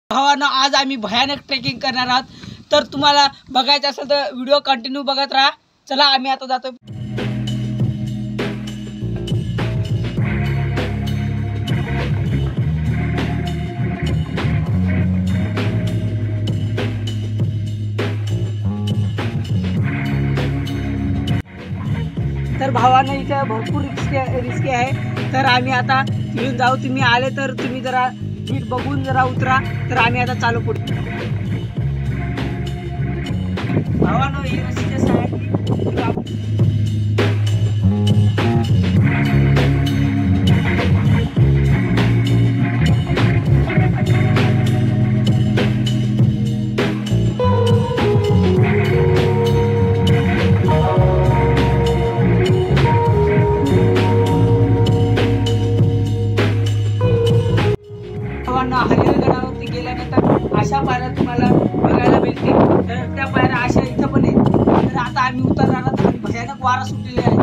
भावांनो, आज आम्ही भयानक ट्रेकिंग करणार आहोत। तर तुम्हाला बघायचं असेल तर व्हिडिओ कंटिन्यू बघत राहा। चला आम्ही आता जातो। तर भावांनो, इथे भरपूर रिस्की आहे। तर आम्ही आता तिथून जाऊ। तुम्ही आले तर तुम्ही जरा नीट बघून जरा उतरा। तर आम्ही आता चालू पुढे। भावांनो, ही रस्सी जसं आहे हरिहरगडावरती गेल्यानंतर अशा पायऱ्या तुम्हाला बघायला मिळतील। तर त्या पायऱ्या अशा इथं पण आहेत। तर आता आम्ही उतरणार आहोत आणि भयानक वारा सुटलेले आहे।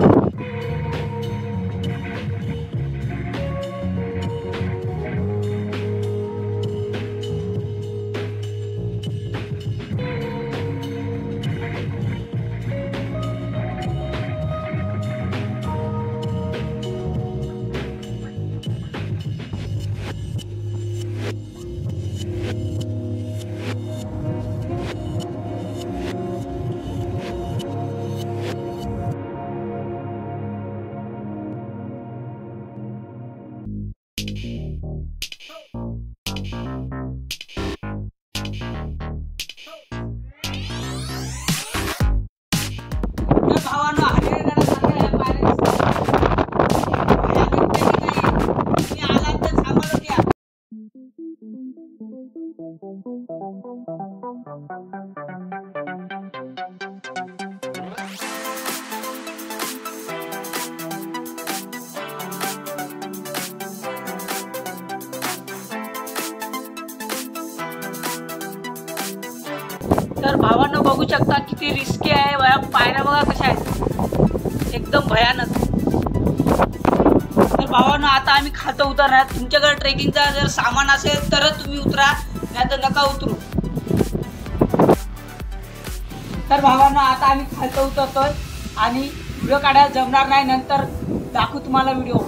भावांनो, हरिहरगडात चाललेल्या पायऱ्या तुम्ही आलात तर थांबा घ्या। तर भावांनो, बघू शकता किती रिस्की आहे। पायऱ्या बघा कशा आहेत, एकदम भयानक। तर भावांनो, आता आम्ही खातं उतरणार। तुमच्याकडे ट्रेकिंगचा जर सामान असेल तरच तुम्ही उतरा, नाही तर नका उतरू। तर भावांनो, आता आम्ही खातं उतरतोय आणि व्हिडिओ काढायला जमणार नाही, नंतर दाखवू तुम्हाला video.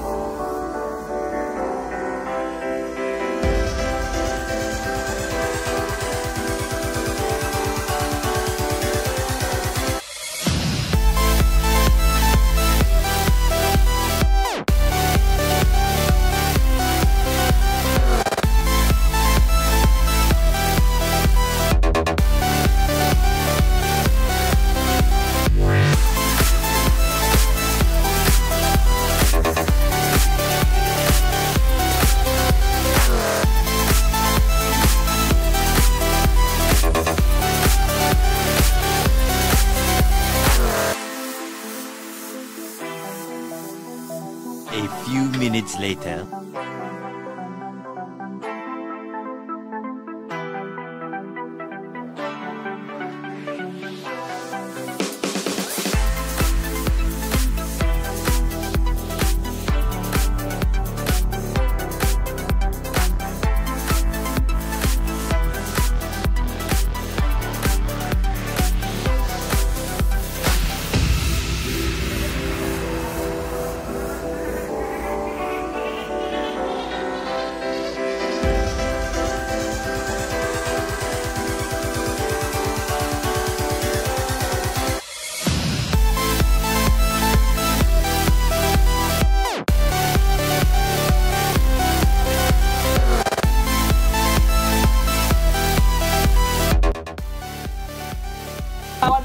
A few minutes later.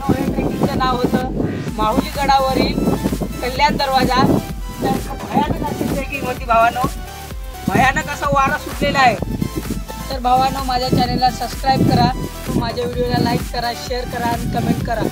ट्रेकिंगचं नाव होतं माहुली गडावरील कल्याण दरवाजा। तर भयानक अशी ट्रेकिंग होती भावांनो, भयानक असा वारा सुटलेला आहे। तर भावांनो, माझ्या चॅनलला सबस्क्राईब करा, माझ्या व्हिडिओला लाईक करा, शेअर करा आणि कमेंट करा।